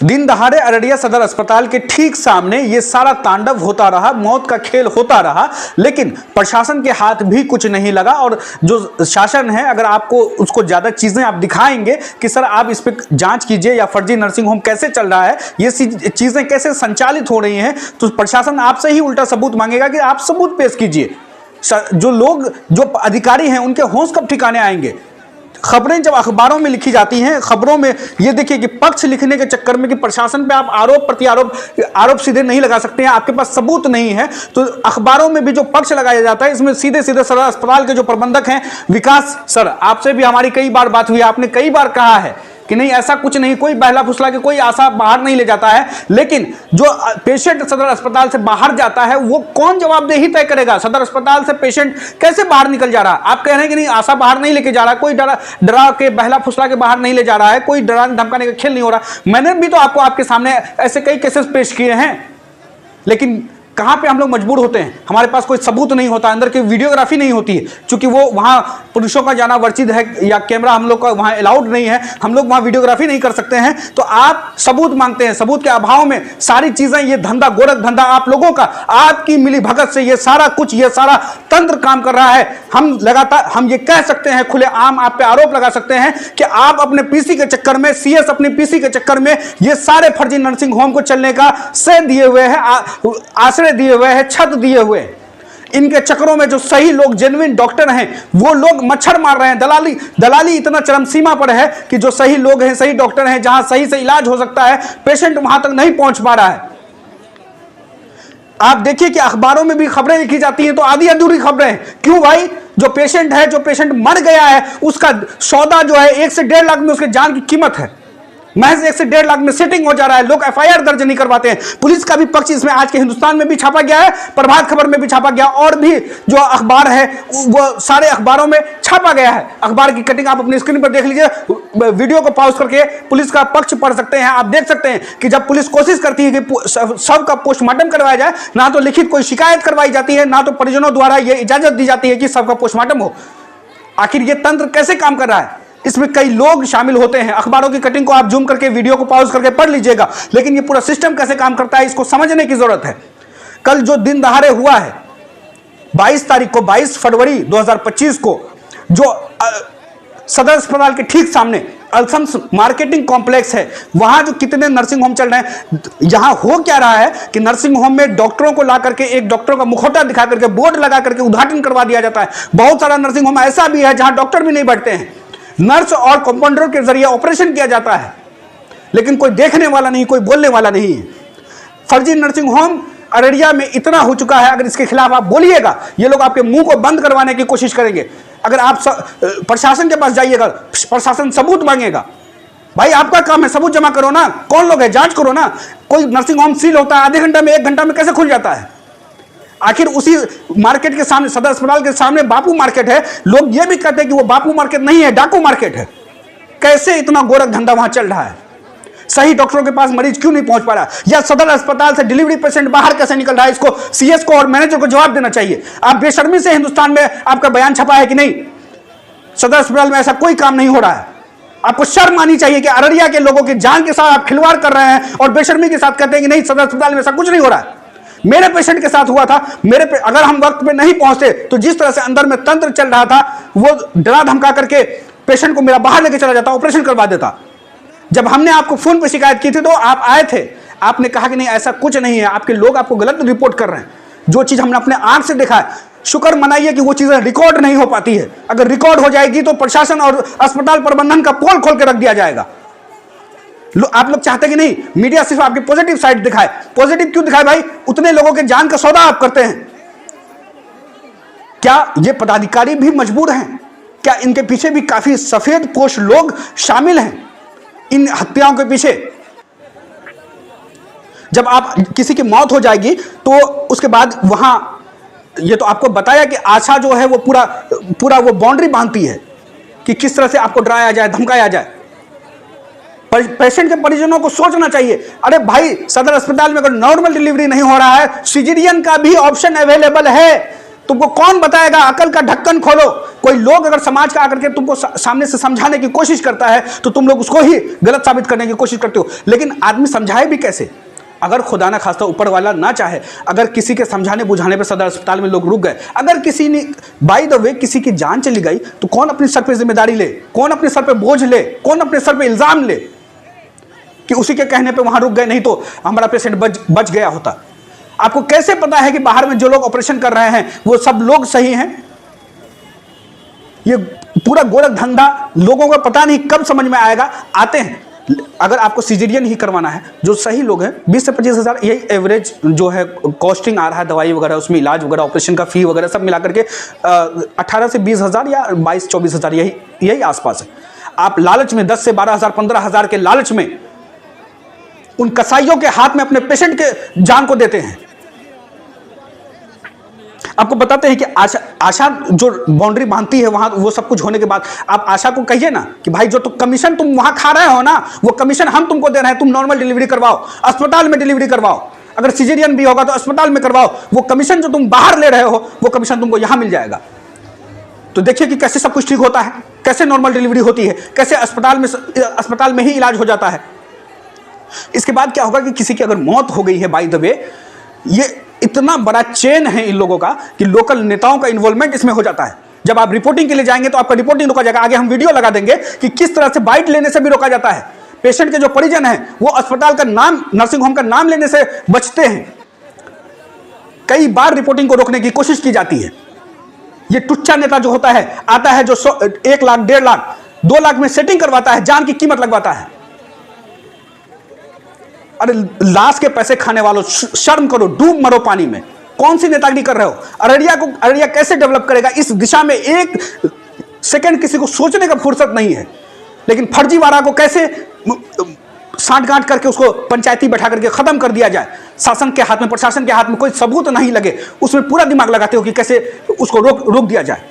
दिन दहाड़े अररिया सदर अस्पताल के ठीक सामने ये सारा तांडव होता रहा, मौत का खेल होता रहा, लेकिन प्रशासन के हाथ भी कुछ नहीं लगा। और जो शासन है, अगर आपको उसको ज्यादा चीजें आप दिखाएंगे कि सर आप इस पे जांच कीजिए या फर्जी नर्सिंग होम कैसे चल रहा है, ये चीजें कैसे संचालित हो रही हैं, तो प्रशासन आपसे ही उल्टा सबूत मांगेगा कि आप सबूत पेश कीजिए। जो लोग, जो अधिकारी हैं, उनके होश कब ठिकाने आएंगे। खबरें जब अखबारों में लिखी जाती हैं, खबरों में ये देखिए कि पक्ष लिखने के चक्कर में कि प्रशासन पे आप आरोप प्रत्यारोप सीधे नहीं लगा सकते हैं, आपके पास सबूत नहीं है, तो अखबारों में भी जो पक्ष लगाया जाता है, इसमें सीधे सीधे सदर अस्पताल के जो प्रबंधक हैं, विकास सर, आपसे भी हमारी कई बार बात हुई, आपने कई बार कहा है कि नहीं ऐसा कुछ नहीं, कोई बहला फुसला के कोई आशा बाहर नहीं ले जाता है, लेकिन जो पेशेंट सदर अस्पताल से बाहर जाता है वो कौन जवाबदेही तय करेगा। सदर अस्पताल से पेशेंट कैसे बाहर निकल जा रहा है? आप कह रहे हैं कि नहीं आशा बाहर नहीं लेके जा रहा है, कोई डरा के बहला फुसला के बाहर नहीं ले जा रहा है, कोई डराने धमकाने का खेल नहीं हो रहा। मैंने भी तो आपको आपके सामने ऐसे कई केसेस पेश किए हैं, लेकिन कहां पे हम लोग मजबूर होते हैं, हमारे पास कोई सबूत नहीं होता, अंदर की वीडियोग्राफी नहीं होती है, क्योंकि वो वहां पुरुषों का जाना वर्जित है या कैमरा हम लोग का वहां अलाउड नहीं है, हम लोग वहां वीडियोग्राफी नहीं कर सकते हैं, तो आप सबूत मांगते हैं। सबूत के अभाव में सारी चीजें, ये धंधा, गोरख धंधा आप लोगों का, आपकी मिली भगत से ये सारा कुछ, ये सारा तंत्र काम कर रहा है। हम लगातार हम ये कह सकते हैं, खुले आम आप पे आरोप लगा सकते हैं कि आप अपने पीसी के चक्कर में, सीएस अपनी पीसी के चक्कर में ये सारे फर्जी नर्सिंग होम को चलने का श्रेय दिए हुए हैं, आश्रय दिए हुए हैं, छत दिए हुए। इनके चक्करों में जो सही लोग, जेन्युइन डॉक्टर हैं, वो लोग मच्छर मार रहे हैं। दलाली इतना चरम सीमा पर है कि जो सही लोग हैं, सही डॉक्टर हैं, जहां सही से इलाज हो सकता है, पेशेंट वहां तक नहीं पहुंच पा रहा है। आप देखिए कि अखबारों में भी खबरें लिखी जाती हैं तो आधी अधूरी खबरें हैं। क्यों भाई? जो पेशेंट है, जो पेशेंट मर गया है, उसका सौदा जो है 1 से 1.5 लाख में उसके जान की कीमत है। महज 1 से 1.5 लाख में सेटिंग हो जा रहा है, लोग एफआईआर दर्ज नहीं करवाते हैं। पुलिस का भी पक्ष इसमें आज के हिंदुस्तान में भी छापा गया है, प्रभात खबर में भी छापा गया, और भी जो अखबार है वो सारे अखबारों में छापा गया है। अखबार की कटिंग आप अपनी स्क्रीन पर देख लीजिए, वीडियो को पॉज करके पुलिस का पक्ष पढ़ सकते हैं। आप देख सकते हैं कि जब पुलिस कोशिश करती है कि शव का पोस्टमार्टम करवाया जाए, ना तो लिखित कोई शिकायत करवाई जाती है, ना तो परिजनों द्वारा यह इजाजत दी जाती है कि शव का पोस्टमार्टम हो। आखिर यह तंत्र कैसे काम कर रहा है? इसमें कई लोग शामिल होते हैं। अखबारों की कटिंग को आप जूम करके, वीडियो को पॉज करके पढ़ लीजिएगा, लेकिन ये पूरा सिस्टम कैसे काम करता है इसको समझने की जरूरत है। कल जो दिन दहाड़े हुआ है, 22 तारीख को, 22 फरवरी 2025 को, जो सदर अस्पताल के ठीक सामने अल्सम्स मार्केटिंग कॉम्प्लेक्स है, वहां जो कितने नर्सिंग होम चल रहे हैं, यहां हो क्या रहा है कि नर्सिंग होम में डॉक्टरों को ला करके, एक डॉक्टर का मुखौटा दिखा करके, बोर्ड लगा करके उद्घाटन करवा दिया जाता है। बहुत सारा नर्सिंग होम ऐसा भी है जहां डॉक्टर भी नहीं बैठते हैं, नर्स और कंपाउंडर के जरिए ऑपरेशन किया जाता है, लेकिन कोई देखने वाला नहीं, कोई बोलने वाला नहीं है। फर्जी नर्सिंग होम अररिया में इतना हो चुका है, अगर इसके खिलाफ आप बोलिएगा, ये लोग आपके मुंह को बंद करवाने की कोशिश करेंगे। अगर आप प्रशासन के पास जाइएगा, प्रशासन सबूत मांगेगा। भाई आपका काम है, सबूत जमा करो ना, कौन लोग है, जांच करो ना। कोई नर्सिंग होम सील होता है आधे घंटे में, 1 घंटा में कैसे खुल जाता है? आखिर उसी मार्केट के सामने, सदर अस्पताल के सामने बापू मार्केट है, लोग ये भी कहते हैं कि वो बापू मार्केट नहीं है, डाकू मार्केट है। कैसे इतना गोरख धंधा वहां चल रहा है? सही डॉक्टरों के पास मरीज क्यों नहीं पहुंच पा रहा? या सदर अस्पताल से डिलीवरी पेशेंट बाहर कैसे निकल रहा है? इसको सीएस को और मैनेजर को जवाब देना चाहिए। आप बेशर्मी से हिंदुस्तान में आपका बयान छपा है कि नहीं, सदर अस्पताल में ऐसा कोई काम नहीं हो रहा है। आपको शर्म आनी चाहिए कि अररिया के लोगों की जान के साथ आप खिलवाड़ कर रहे हैं और बेशर्मी के साथ कहते हैं कि नहीं, सदर अस्पताल में ऐसा कुछ नहीं हो रहा है। मेरे पेशेंट के साथ हुआ था, अगर हम वक्त पे नहीं पहुंचते तो जिस तरह से अंदर में तंत्र चल रहा था, वो डरा धमका करके पेशेंट को मेरा बाहर लेके चला जाता, ऑपरेशन करवा देता। जब हमने आपको फोन पे शिकायत की थी तो आप आए थे, आपने कहा कि नहीं ऐसा कुछ नहीं है, आपके लोग आपको गलत रिपोर्ट कर रहे हैं। जो चीज हमने अपने आंख से देखा है, शुक्र मनाइए कि वो चीजें रिकॉर्ड नहीं हो पाती है। अगर रिकॉर्ड हो जाएगी तो प्रशासन और अस्पताल प्रबंधन का पोल खोल के रख दिया जाएगा। आप लोग चाहते कि नहीं मीडिया सिर्फ आपकी पॉजिटिव साइड दिखाए। पॉजिटिव क्यों दिखाए भाई? उतने लोगों के जान का सौदा आप करते हैं। क्या ये पदाधिकारी भी मजबूर हैं? क्या इनके पीछे भी काफी सफेद पोश लोग शामिल हैं इन हत्याओं के पीछे? जब आप किसी की मौत हो जाएगी तो उसके बाद वहां, ये तो आपको बताया कि आशा जो है वो पूरा वो बाउंड्री बांधती है कि किस तरह से आपको डराया जाए, धमकाया जाए। पेशेंट के परिजनों को सोचना चाहिए, अरे भाई सदर अस्पताल में अगर नॉर्मल डिलीवरी नहीं हो रहा है, सिजेरियन का भी ऑप्शन अवेलेबल है। तुमको कौन बताएगा? अकल का ढक्कन खोलो। कोई लोग अगर समाज का आकर के तुमको सामने से समझाने की कोशिश करता है तो तुम लोग उसको ही गलत साबित करने की कोशिश करते हो। लेकिन आदमी समझाए भी कैसे? अगर खुदा ना खास्ता ऊपर वाला ना चाहे, अगर किसी के समझाने बुझाने पर सदर अस्पताल में लोग रुक गए, अगर किसी ने बाय द वे किसी की जान चली गई, तो कौन अपने सर पे जिम्मेदारी ले? कौन अपने सर पे बोझ ले? कौन अपने सर पे इल्जाम ले कि उसी के कहने पे वहां रुक गए, नहीं तो हमारा पेशेंट बच गया होता? आपको कैसे पता है कि बाहर में जो लोग ऑपरेशन कर रहे हैं वो सब लोग सही हैं? ये पूरा गोरख धंधा लोगों को पता नहीं कब समझ में आएगा। आते हैं, अगर आपको सिजेरियन ही करवाना है, जो सही लोग हैं 20 से 25 हज़ार यही एवरेज जो है कॉस्टिंग आ रहा है, दवाई वगैरह, उसमें इलाज वगैरह, ऑपरेशन का फी वगैरह सब मिला करके 18 से 20 हज़ार या 22-24 हज़ार यही आसपास है। आप लालच में 10 से 12 हज़ार 15 हज़ार के लालच में उन कसाईयों के हाथ में अपने पेशेंट के जान को देते हैं। आपको बताते हैं कि आशा जो बाउंड्री बांधती है वहां, वो सब कुछ होने के बाद आप आशा को कहिए ना कि भाई जो कमीशन तुम वहां खा रहे हो ना, वो कमीशन हम तुमको दे रहे हैं, तुम नॉर्मल डिलीवरी करवाओ, अस्पताल में डिलीवरी करवाओ, अगर सिजेरियन भी होगा तो अस्पताल में करवाओ, वो कमीशन जो तुम बाहर ले रहे हो वो कमीशन तुमको यहां मिल जाएगा। तो देखिए कि कैसे सब कुछ ठीक होता है, कैसे नॉर्मल डिलीवरी होती है, कैसे अस्पताल में ही इलाज हो जाता है। इसके बाद क्या होगा कि किसी की अगर मौत हो गई है, बाय द वे, ये इतना बड़ा चेन है इन लोगों का कि लोकल नेताओं का इन्वॉल्वमेंट इसमें हो जाता है। जब आप रिपोर्टिंग के लिए जाएंगे तो आपका रिपोर्टिंग रोका जाएगा। आगे हम वीडियो लगा देंगे कि किस तरह से बाइट लेने से भी रोका जाता है। पेशेंट के जो परिजन हैं वो अस्पताल का नाम, नर्सिंग होम का नाम लेने से बचते हैं। कई बार रिपोर्टिंग को रोकने की कोशिश की जाती है। ये टुच्चा नेता जो होता है, आता है जो 1 लाख, 1.5 लाख, 2 लाख में सेटिंग करवाता है, जान की कीमत लगवाता है। अरे लाश के पैसे खाने वालों, शर्म करो, डूब मरो पानी में। कौन सी नेतागिरी कर रहे हो? अररिया कैसे डेवलप करेगा इस दिशा में 1 सेकंड किसी को सोचने का फुर्सत नहीं है। लेकिन फर्जीवाड़ा को कैसे साँठ-गांठ करके उसको पंचायती बैठा करके खत्म कर दिया जाए, शासन के हाथ में, प्रशासन के हाथ में कोई सबूत नहीं लगे, उसमें पूरा दिमाग लगाते हो कि कैसे उसको रोक दिया जाए।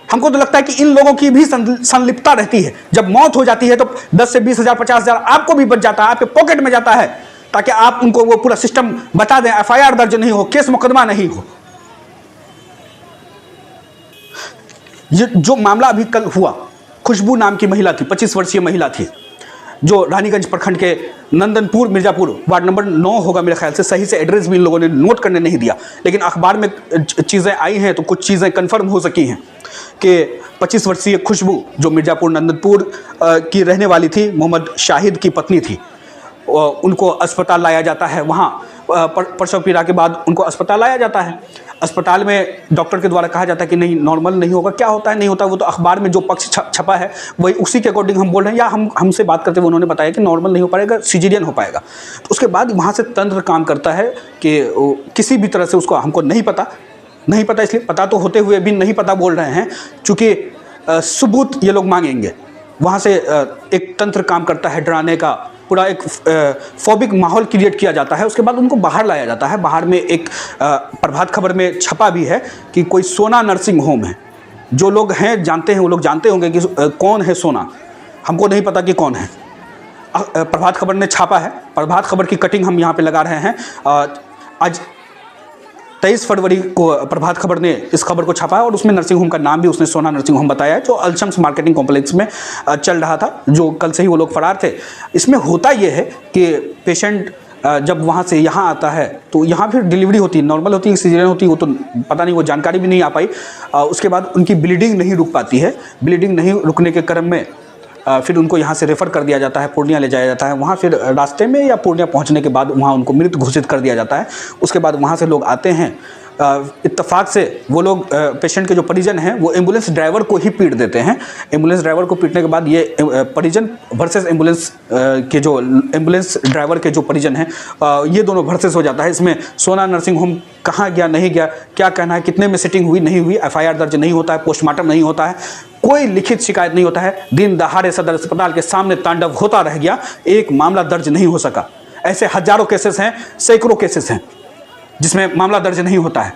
हमको तो लगता है कि इन लोगों की भी संलिप्तता रहती है। जब मौत हो जाती है तो 10 से 20 हज़ार 50 हज़ार आपको भी बच जाता है, आपके पॉकेट में जाता है, ताकि आप उनको वो पूरा सिस्टम बता दें, एफआईआर दर्ज नहीं हो, केस मुकदमा नहीं हो। ये जो मामला अभी कल हुआ, खुशबू नाम की महिला थी, 25 वर्षीय महिला थी, जो रानीगंज प्रखंड के नंदनपुर मिर्जापुर वार्ड नंबर 9 होगा मेरे ख्याल से, सही से एड्रेस भी इन लोगों ने नोट करने नहीं दिया, लेकिन अखबार में चीज़ें आई हैं तो कुछ चीज़ें कंफर्म हो सकी हैं कि 25 वर्षीय खुशबू जो मिर्जापुर नंदनपुर की रहने वाली थी, मोहम्मद शाहिद की पत्नी थी। उनको अस्पताल लाया जाता है, वहाँ प्रसव पीड़ा के बाद उनको अस्पताल लाया जाता है। अस्पताल में डॉक्टर के द्वारा कहा जाता है कि नहीं, नॉर्मल नहीं होगा। क्या होता है नहीं होता, वो तो अखबार में जो पक्ष छपा है वही, उसी के अकॉर्डिंग हम बोल रहे हैं, या हमसे बात करते हुए उन्होंने बताया कि नॉर्मल नहीं हो पाएगा, सिजेरियन हो पाएगा। तो उसके बाद वहाँ से तंत्र काम करता है कि किसी भी तरह से उसको, हमको नहीं पता, इसलिए पता तो होते हुए भी नहीं पता बोल रहे हैं, चूँकि सबूत ये लोग मांगेंगे। वहाँ से एक तंत्र काम करता है, डराने का पूरा एक फोबिक माहौल क्रिएट किया जाता है। उसके बाद उनको बाहर लाया जाता है। बाहर में एक प्रभात खबर में छपा भी है कि कोई सोना नर्सिंग होम है। जो लोग हैं जानते हैं, वो लोग जानते होंगे कि कौन है सोना, हमको नहीं पता कि कौन है। प्रभात खबर ने छापा है, प्रभात खबर की कटिंग हम यहाँ पे लगा रहे हैं। आज 23 फरवरी को प्रभात खबर ने इस खबर को छापा है और उसमें नर्सिंग होम का नाम भी उसने सोना नर्सिंग होम बताया है, जो अल्शम्स मार्केटिंग कॉम्प्लेक्स में चल रहा था, जो कल से ही वो लोग फरार थे। इसमें होता ये है कि पेशेंट जब वहाँ से यहाँ आता है तो यहाँ फिर डिलीवरी होती है, नॉर्मल होती है, सिजेरियन होती है, वो तो पता नहीं, वो जानकारी भी नहीं आ पाई। उसके बाद उनकी ब्लीडिंग नहीं रुक पाती है। ब्लीडिंग नहीं रुकने के क्रम में फिर उनको यहाँ से रेफ़र कर दिया जाता है, पूर्णिया ले जाया जाता है। वहाँ फिर रास्ते में या पूर्णिया पहुँचने के बाद वहाँ उनको मृत घोषित कर दिया जाता है। उसके बाद वहाँ से लोग आते हैं, इत्तेफाक से वो लोग, पेशेंट के जो परिजन हैं, वो एम्बुलेंस ड्राइवर को ही पीट देते हैं। एम्बुलेंस ड्राइवर को पीटने के बाद ये परिजन वर्सेस एम्बुलेंस के जो एम्बुलेंस ड्राइवर के जो परिजन हैं, ये दोनों वर्सेस हो जाता है। इसमें सोना नर्सिंग होम कहाँ गया, नहीं गया, क्या कहना है, कितने में सेटिंग हुई, नहीं हुई, एफआईआर दर्ज नहीं होता है, पोस्टमार्टम नहीं होता है, कोई लिखित शिकायत नहीं होता है। दिन दहाड़े सदर अस्पताल के सामने तांडव होता रह गया, एक मामला दर्ज नहीं हो सका। ऐसे हजारों केसेस हैं, सैकड़ों केसेस हैं जिसमें मामला दर्ज नहीं होता है।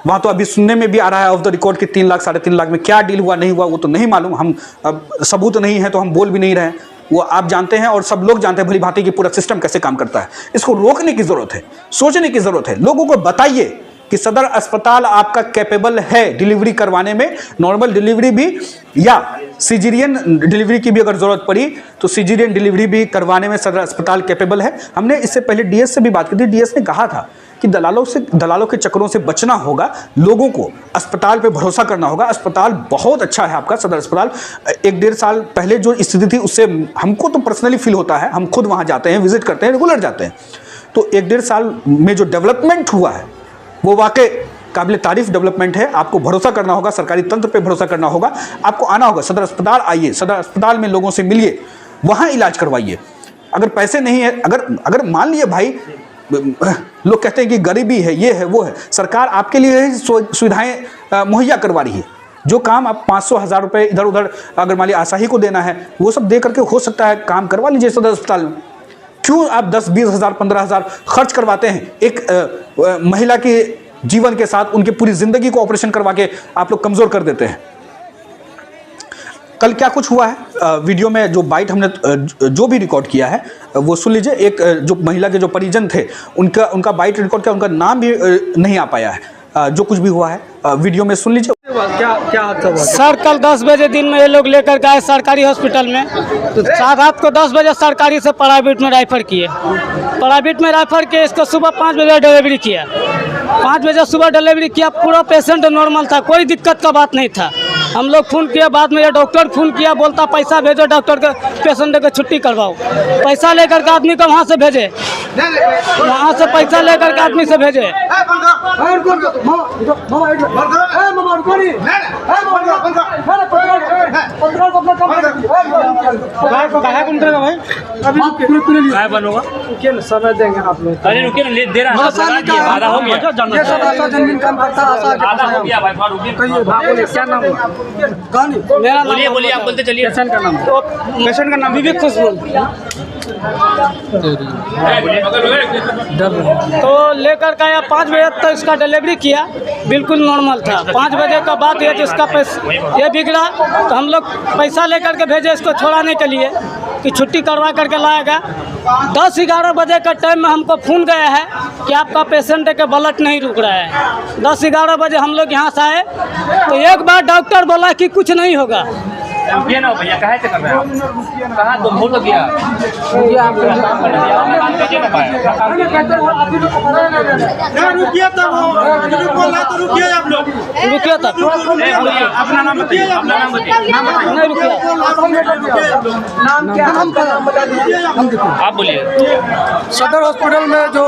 वहाँ तो अभी सुनने में भी आ रहा है ऑफ द रिकॉर्ड कि 3 लाख 3.5 लाख में क्या डील हुआ नहीं हुआ वो तो नहीं मालूम, हम अब सबूत नहीं है तो हम बोल भी नहीं रहे। वो आप जानते हैं और सब लोग जानते हैं भली भांति कि पूरा सिस्टम कैसे काम करता है। इसको रोकने की ज़रूरत है, सोचने की ज़रूरत है। लोगों को बताइए कि सदर अस्पताल आपका कैपेबल है डिलीवरी करवाने में, नॉर्मल डिलीवरी भी या सिजेरियन डिलीवरी की भी अगर जरूरत पड़ी तो सिजेरियन डिलीवरी भी करवाने में सदर अस्पताल कैपेबल है। हमने इससे पहले डीएस से भी बात की थी, डीएस ने कहा था कि दलालों के चक्करों से बचना होगा, लोगों को अस्पताल पे भरोसा करना होगा। अस्पताल बहुत अच्छा है आपका सदर अस्पताल। 1-1.5 साल पहले जो स्थिति थी उससे हमको तो पर्सनली फील होता है, हम खुद वहाँ जाते हैं, विजिट करते हैं, रेगुलर जाते हैं, तो 1-1.5 साल में जो डेवलपमेंट हुआ है वो वाकई काबिल तारीफ डेवलपमेंट है। आपको भरोसा करना होगा, सरकारी तंत्र पे भरोसा करना होगा, आपको आना होगा सदर अस्पताल, आइए सदर अस्पताल में लोगों से मिलिए, वहाँ इलाज करवाइए। अगर पैसे नहीं है, अगर मान लिए भाई लोग कहते हैं कि गरीबी है, ये है वो है, सरकार आपके लिए सुविधाएं मुहैया करवा रही है। जो काम आप 500-1000 रुपये इधर उधर अगर मान लीजिए आसाही को देना है, वो सब दे करके हो सकता है काम करवा लीजिए सदर अस्पताल में। क्यों आप 10-20 हज़ार 15 हज़ार खर्च करवाते हैं एक महिला के जीवन के साथ, उनकी पूरी जिंदगी को ऑपरेशन करवा के आप लोग कमजोर कर देते हैं। कल क्या कुछ हुआ है वीडियो में, जो बाइट हमने जो भी रिकॉर्ड किया है वो सुन लीजिए। एक जो महिला के जो परिजन थे उनका बाइट रिकॉर्ड किया, उनका नाम भी नहीं आ पाया है। जो कुछ भी हुआ है वीडियो में सुन लीजिए। क्या हादसा हुआ सर? कल 10 बजे दिन में ये लोग लेकर गए सरकारी हॉस्पिटल में, तो रात को 10 बजे सरकारी से प्राइवेट में रेफर किए। प्राइवेट में रेफर किए, इसको सुबह 5 बजे डिलीवरी किया। 5 बजे सुबह डिलीवरी किया, पूरा पेशेंट नॉर्मल था, कोई दिक्कत का बात नहीं था। हम लोग फ़ोन किया, बाद में ये डॉक्टर फ़ोन किया, बोलता पैसा भेजो डॉक्टर के, पेशेंट को छुट्टी करवाओ। पैसा लेकर के आदमी को वहाँ से भेजे, वहाँ से पैसा लेकर के आदमी से भेजे। समय देंगे आप लोग। अरे रुकिए ना, दे रहा है, आधा हो गया। ये सब आशा जनमिन काम करता है, आधा हो गया भाई, क्या नाम है? मेरा नाम, बोलिए आप बोलते चलिए। पेशेंट का नाम, पेशेंट का नाम विवेक खुशबू। तो लेकर के आया 5 बजे तक इसका डिलीवरी किया, बिल्कुल नॉर्मल था। 5 बजे का बाद ये जिसका ये बिगड़ा, तो हम लोग पैसा लेकर के भेजे इसको छोड़ाने के लिए कि छुट्टी करवा करके लाएगा। 10-11 बजे का टाइम में हमको फ़ोन गया है कि आपका पेशेंट के ब्लड नहीं रुक रहा है। 10-11 बजे हम लोग यहाँ से आए तो एक बार डॉक्टर बोला कि कुछ नहीं होगा। रुकिए ना भैया, कहाँ से कर रहे हैं आप? कहाँ तो भूल गया रुकिए आप लोग, रुकिए तब अपना नाम बताइए, अपना नाम बताइए। नहीं रुकिए। नाम क्या? आप बोलिए। सदर हॉस्पिटल में जो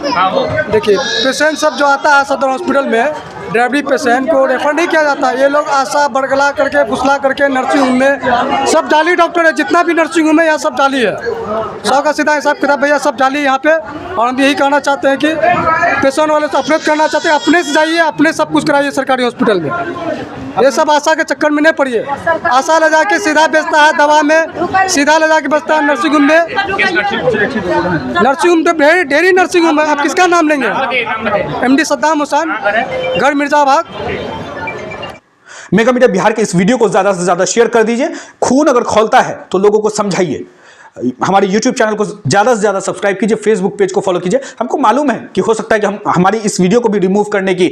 हाँ वो देखिए पेशेंट सब जो आता है सदर हॉस्पिटल में, ड्राइवरी पेशेंट को रेफर नहीं किया जाता। ये लोग आशा बरगला करके फुसला करके नर्सिंग होम में सब जाली डॉक्टर है, जितना भी नर्सिंग होम है यहाँ सब जाली है। 100 का सीधा हिसाब किताब भैया सब जाली यहाँ पे। और हम यही कहना चाहते हैं कि पेशेंट वाले से अपने करना चाहते हैं, अपने से जाइए, अपने सब कुछ कराइए सरकारी हॉस्पिटल में। ये सब आशा के चक्कर में नहीं पड़िए। आशा ले जाके सीधा बेचता है दवा में, सीधा ले जाके बेचता है नर्सिंग होम में। नर्सिंग होम तो ढेरी नर्सिंग होम है, आप किसका नाम लेंगे? MD सद्दाम हुसैन, गढ़ मिर्जाबाग। मेगा मीडिया बिहार के इस वीडियो को ज़्यादा से ज़्यादा शेयर कर दीजिए। खून अगर खौलता है तो लोगों को समझाइए। हमारे YouTube चैनल को ज़्यादा से ज़्यादा सब्सक्राइब कीजिए, फेसबुक पेज को फॉलो कीजिए। हमको मालूम है कि हो सकता है कि हमारी इस वीडियो को भी रिमूव करने की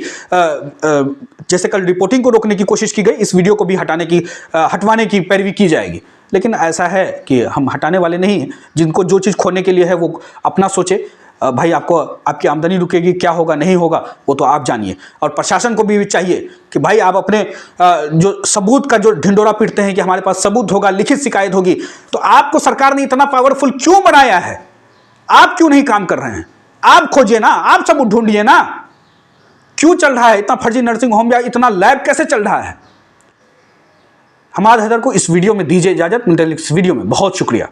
जैसे कल रिपोर्टिंग को रोकने की कोशिश की गई, इस वीडियो को भी हटवाने की पैरवी की जाएगी। लेकिन ऐसा है कि हम हटाने वाले नहीं हैं। जिनको जो चीज़ खोने के लिए है वो अपना सोचे। भाई आपकी आमदनी रुकेगी, क्या होगा नहीं होगा वो तो आप जानिए। और प्रशासन को भी चाहिए कि भाई आप अपने जो सबूत का जो ढिंडोरा पीटते हैं कि हमारे पास सबूत होगा, लिखित शिकायत होगी, तो आपको सरकार ने इतना पावरफुल क्यों बनाया है? आप क्यों नहीं काम कर रहे हैं? आप खोजिए ना, आप सबूत ढूंढिए ना। क्यों चल रहा है इतना फर्जी नर्सिंग होम या इतना लैब कैसे चल रहा है? हमाद हैदर को इस वीडियो में दीजिए इजाजत। मिलते हैं इस वीडियो में। बहुत शुक्रिया।